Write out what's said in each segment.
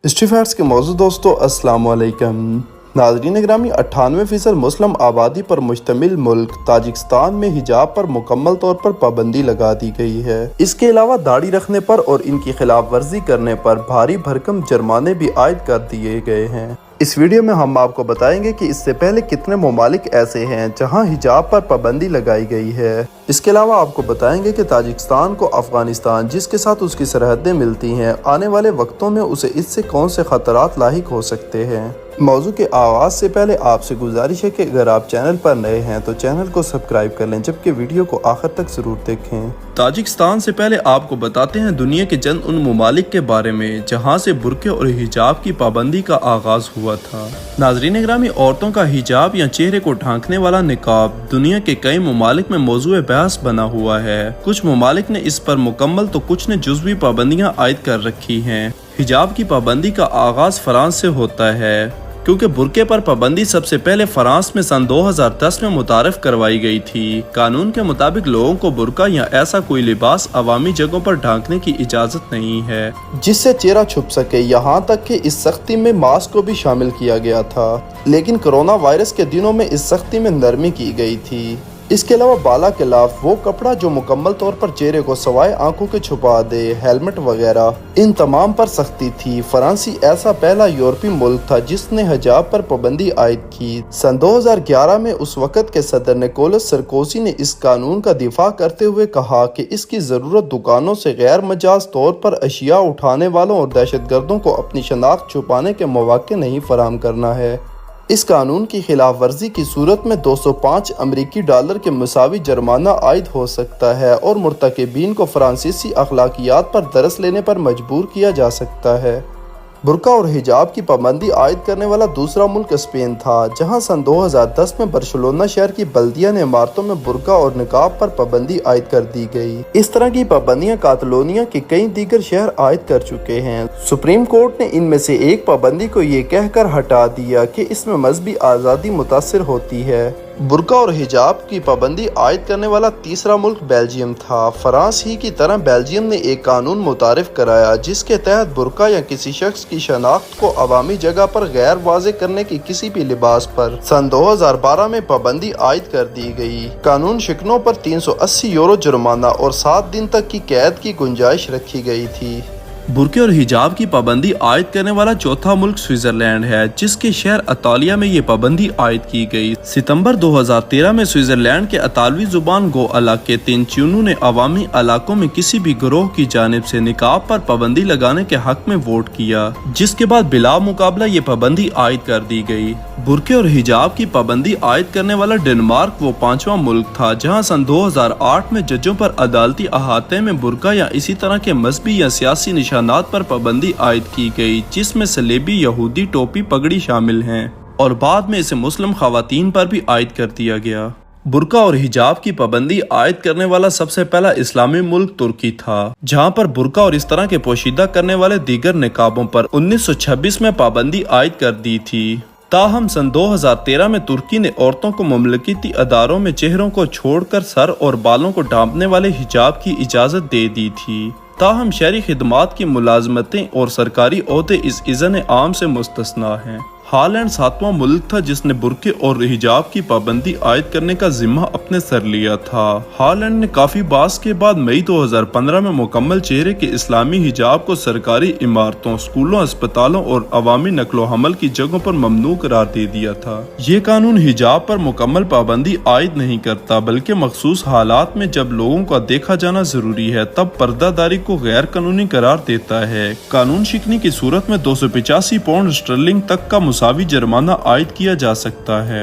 History facts के मौजूद दोस्तों अस्सलाम वालेकुम। नाज़रीन ग्रामी, 98% मुस्लिम आबादी पर मुश्तमिल मुल्क ताजिकिस्तान में हिजाब पर मुकम्मल तौर पर पाबंदी लगा दी गई है। इसके अलावा दाढ़ी रखने पर और इनकी खिलाफ वर्जी करने पर भारी भरकम जुर्माने भी आयद कर दिए गए हैं। इस वीडियो में हम आपको बताएंगे कि इससे पहले कितने ममालिक ऐसे हैं जहां हिजाब पर पाबंदी लगाई गई है। इसके अलावा आपको बताएंगे कि ताजिकिस्तान को अफगानिस्तान, जिसके साथ उसकी सरहदें मिलती हैं, आने वाले वक्तों में उसे इससे कौन से खतरात लाहिक हो सकते हैं। मौजू के आगाज से पहले आपसे गुजारिश है कि अगर आप चैनल पर नए हैं तो चैनल को सब्सक्राइब कर लें, जबकि वीडियो को आखिर तक जरूर देखें। ताजिकिस्तान से पहले आपको बताते हैं दुनिया के चंद उन ममालिक के बारे में जहां से बुर्के और हिजाब की पाबंदी का आगाज हुआ था। नाज़रीन ग्रामी, औरतों का हिजाब या चेहरे को ढांकने वाला निकाब दुनिया के कई ममालिक में मौजूए बहस बना हुआ है। कुछ ममालिक ने इस पर मुकम्मल तो कुछ ने जुज़वी पाबंदियां आयद कर रखी हैं। हिजाब की पाबंदी का आगाज फ्रांस से होता है, क्योंकि बुर्के पर पाबंदी सबसे पहले फ्रांस में सन 2010 में मुतारफ करवाई गई थी। कानून के मुताबिक लोगों को बुर्का या ऐसा कोई लिबास अवामी जगहों पर ढांकने की इजाजत नहीं है जिससे चेहरा छुप सके। यहाँ तक कि इस सख्ती में मास्क को भी शामिल किया गया था, लेकिन कोरोना वायरस के दिनों में इस सख्ती में नरमी की गई थी। इसके अलावा बाला के खिलाफ वो कपड़ा जो मुकम्मल तौर पर चेहरे को सवाए आंखों के छुपा दे, हेलमेट वगैरह, इन तमाम पर सख्ती थी। फ्रांसी ऐसा पहला यूरोपीय मुल्क था जिसने हिजाब पर पाबंदी आयद की। सन 2011 में उस वक़्त के सदर निकोलस सरकोजी ने इस कानून का दिफा करते हुए कहा कि इसकी ज़रूरत दुकानों से गैर मजाज तौर पर अशिया उठाने वालों और दहशतगर्दों को अपनी शनाख्त छुपाने के मौके नहीं फराहम करना है। इस कानून की खिलाफ वर्जी की सूरत में 205 अमरीकी डॉलर के मुसावी जुर्माना आयद हो सकता है और मुर्तकिबीन को फ्रांसीसी अखलाकियात पर दरस लेने पर मजबूर किया जा सकता है। बुर्का और हिजाब की पाबंदी आयद करने वाला दूसरा मुल्क स्पेन था, जहां सन 2010 में बार्सिलोना शहर की बल्दिया ने इमारतों में बुर्का और निकाब पर पाबंदी आयद कर दी गई। इस तरह की पाबंदियां कातलोनिया के कई दीगर शहर आयद कर चुके हैं। सुप्रीम कोर्ट ने इनमें से एक पाबंदी को ये कहकर हटा दिया कि इसमें मजहबी आज़ादी मुतासिर होती है। बुर्का और हिजाब की पाबंदी आयद करने वाला तीसरा मुल्क बेल्जियम था। फ्रांस ही की तरह बेल्जियम ने एक कानून मुतारिफ कराया जिसके तहत बुर्का या किसी शख्स की शनाख्त को अवामी जगह पर गैर वाज़े करने की किसी भी लिबास पर सन 2012 में पाबंदी आयद कर दी गई। कानून शिकनों पर 380 यूरो जुर्माना और 7 दिन तक की कैद की गुंजाइश रखी गई थी। बुर्के और हिजाब की पाबंदी आयद करने वाला चौथा मुल्क स्विट्जरलैंड है, जिसके शहर अतालिया में ये पाबंदी आयद की गई। सितंबर 2013 में स्विट्जरलैंड के अतालवी जुबान गो इलाके तिनचिनू ने अवामी इलाकों में किसी भी गिरोह की जानिब से निकाब पर पाबंदी लगाने के हक में वोट किया, जिसके बाद बिला मुकाबला ये पाबंदी आयद कर दी गई। बुर्के और हिजाब की पाबंदी आयद करने वाला डेनमार्क वो 5वां मुल्क था जहाँ सन 2008 में जजों पर अदालती अहाते में बुर्का या इसी तरह के मजहबी या सियासी निशानात पर पाबंदी आयद की गई, जिसमें सलेबी, यहूदी टोपी, पगड़ी शामिल हैं, और बाद में इसे मुस्लिम खवातीन पर भी आयद कर दिया गया। बुर्का और हिजाब की पाबंदी आयद करने वाला सबसे पहला इस्लामी मुल्क तुर्की था, जहां पर बुर्का और इस तरह के पोशीदा करने वाले दीगर निकाबों पर 1926 में पाबंदी आयद कर दी थी। ताहम सन 2013 में तुर्की ने औरतों को ममलकती अदारों में चेहरों को छोड़कर सर और बालों को ढांपने वाले हिजाब की इजाज़त दे दी थी। ताहम शहरी खिदमात की मुलाजमतें और सरकारी ओहदे इस इज़्न आम से मुस्तस्ना हैं। हॉलैंड 7वां मुल्क था जिसने बुर्के और हिजाब की पाबंदी आयद करने का जिम्मा अपने सर लिया था। हॉलैंड ने काफी बास के बाद मई 2015 में मुकम्मल चेहरे के इस्लामी हिजाब को सरकारी इमारतों, स्कूलों, अस्पतालों और अवामी नकलो हमल की जगहों पर ममनू करार दे दिया था। ये कानून हिजाब पर मुकम्मल पाबंदी आयद नहीं करता, बल्कि मखसूस हालात में जब लोगों का देखा जाना जरूरी है तब पर्दादारी को गैर कानूनी करार देता है। कानून शिकनी की सूरत में 285 पाउंड स्टर्लिंग तक का मुसावी जुर्माना आयद किया जा सकता है।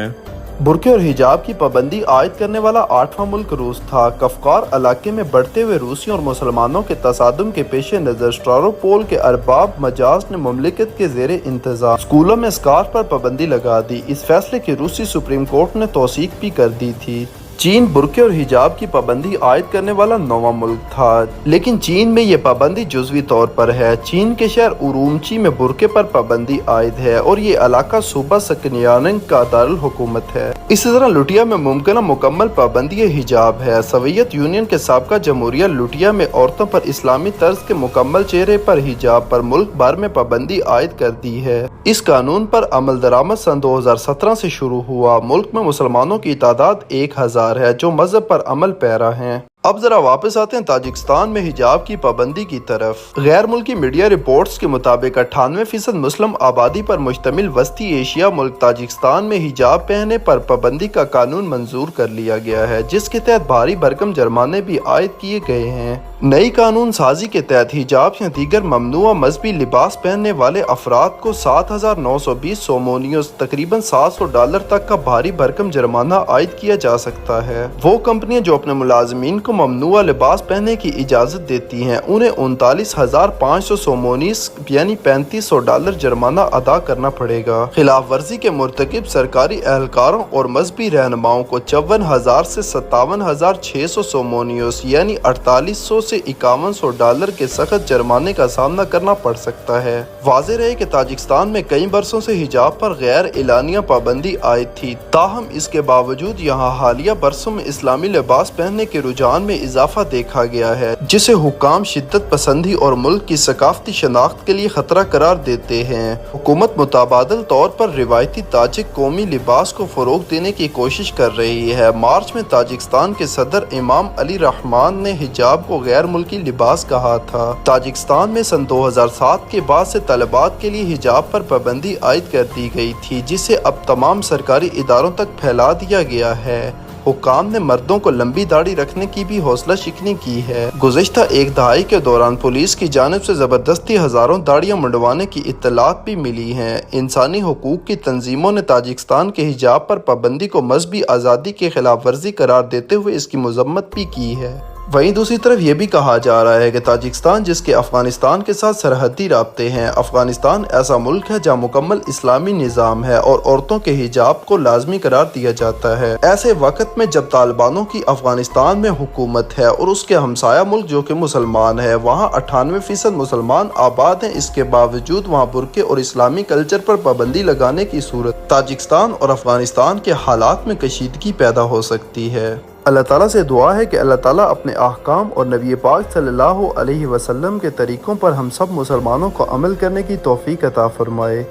बुर्के और हिजाब की पाबंदी आयद करने वाला 8वां मुल्क रूस था। कफ्कार इलाके में बढ़ते हुए रूसियों और मुसलमानों के तसादुम के पेश नज़र स्टारोपोल के अरबाब मजाज ने मुमलिकत के ज़ेरे इंतज़ाम स्कूलों में स्कार्फ पर पाबंदी लगा दी। इस फैसले की रूसी सुप्रीम कोर्ट ने तौसीक भी कर दी थी, चीन बुर्के और हिजाब की पाबंदी आयद करने वाला नौवां मुल्क था, लेकिन चीन में ये पाबंदी जुज़वी तौर पर है। चीन के शहर उरूमची में बुर्के पर पाबंदी आयद है और ये इलाका सूबा सक्नियानिंग का दारुल हुकूमत है। इसी तरह लुटिया में मुमकिन मुकम्मल पाबंदी हिजाब है। सोवियत यूनियन के साबका जमहूरिया लुटिया में औरतों पर इस्लामी तर्ज के मुकम्मल चेहरे पर हिजाब पर मुल्क भर में पाबंदी आयद कर दी है। इस कानून पर अमल दरामद सन 2017 से शुरू हुआ। मुल्क में मुसलमानों की तादाद 1000 है जो मजहब पर अमल पैरा हैं। अब जरा वापस आते हैं ताजिकिस्तान में हिजाब की पाबंदी की तरफ। गैर मुल्की मीडिया रिपोर्ट्स के मुताबिक 98% मुस्लिम आबादी पर मुश्तमिल वस्ती एशिया मुल्क ताजिकिस्तान में हिजाब पहनने पर पाबंदी का कानून मंजूर कर लिया गया है, जिसके तहत भारी भरकम जुर्माने भी आयद किए गए हैं। नई कानून साजी के तहत हिजाब या दीगर ममनुआ मजहबी लिबास पहनने वाले अफराद को 7920 सोमोनियोस तकरीबन $700 तक का भारी भरकम जुर्माना आयद किया जा सकता है। वो कंपनियां जो अपने मुलाजमीन को ममनुआ लिबास पहनने की इजाजत देती हैं, उन्हें 39,500 सोमोनीस यानी $3500 जुर्माना अदा करना पड़ेगा। खिलाफ वर्जी के मुर्तकिब सरकारी एहलकारों और मजहबी रहनुमाओं को 54,000 से 57,600 सोमोनियोस यानी 4800 से $5100 के सख्त जुर्माने का सामना करना पड़ सकता है। वाज़ेह रहे कि ताजिकिस्तान में कई बरसों से हिजाब पर गैर एलानिया पाबंदी आयद थी, ताहम इसके बावजूद यहाँ हालिया बरसों में इस्लामी लिबास पहनने के रुझान में इजाफा देखा गया है, जिसे हुकाम शिद्दत पसंदी और मुल्क की सकाफती शनाख्त के लिए खतरा करार देते हैं। हुकूमत मुतबादिल तौर पर रिवायती ताजिक कौमी लिबास को फरोग देने की कोशिश कर रही है। मार्च में ताजिकिस्तान के सदर इमाम अली रहमान ने हिजाब को गैर मुल्की लिबास कहा था। ताजिकिस्तान में सन 2007 के बाद से तलबात के लिए हिजाब पर पाबंदी आयद कर दी गई थी, जिसे अब तमाम सरकारी इदारों तक फैला दिया गया है। हुकाम ने मर्दों को लंबी दाढ़ी रखने की भी हौसला शिकनी की है। गुज़िश्ता एक दहाई के दौरान पुलिस की जानिब से ज़बरदस्ती हज़ारों दाढ़ियाँ मुंडवाने की इत्तलात भी मिली हैं। इंसानी हुकूक की तंजीमों ने ताजिकिस्तान के हिजाब पर पाबंदी को मजहबी आज़ादी की खिलाफ वर्जी करार देते हुए इसकी मजम्मत भी की है। वहीं दूसरी तरफ ये भी कहा जा रहा है कि ताजिकिस्तान, जिसके अफगानिस्तान के साथ सरहदी राब्ते हैं, अफगानिस्तान ऐसा मुल्क है जहाँ मुकम्मल इस्लामी निज़ाम है और औरतों के हिजाब को लाजमी करार दिया जाता है। ऐसे वक्त में जब तालिबानों की अफगानिस्तान में हुकूमत है और उसके हमसाया मुल्क जो कि मुसलमान है, वहाँ 98% मुसलमान आबाद हैं, इसके बावजूद वहाँ बुर्के और इस्लामी कल्चर पर पाबंदी लगाने की सूरत ताजिकिस्तान और अफगानिस्तान के हालात में कशीदगी पैदा हो सकती है। अल्लाह ताला से दुआ है कि अल्लाह ताला अपने अहकाम और नबी पाक सल्लल्लाहु अलैहि वसल्लम के तरीक़ों पर हम सब मुसलमानों को अमल करने की तौफीक अता फरमाए।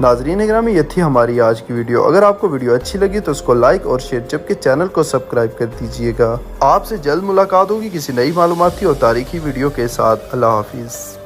नाज़रीन गिरामी, ये थी हमारी आज की वीडियो। अगर आपको वीडियो अच्छी लगी तो उसको लाइक और शेयर, जबकि चैनल को सब्सक्राइब कर दीजिएगा। आपसे जल्द मुलाकात होगी किसी नई मालूमाती और तारीखी वीडियो के साथ। अल्लाह हाफिज़।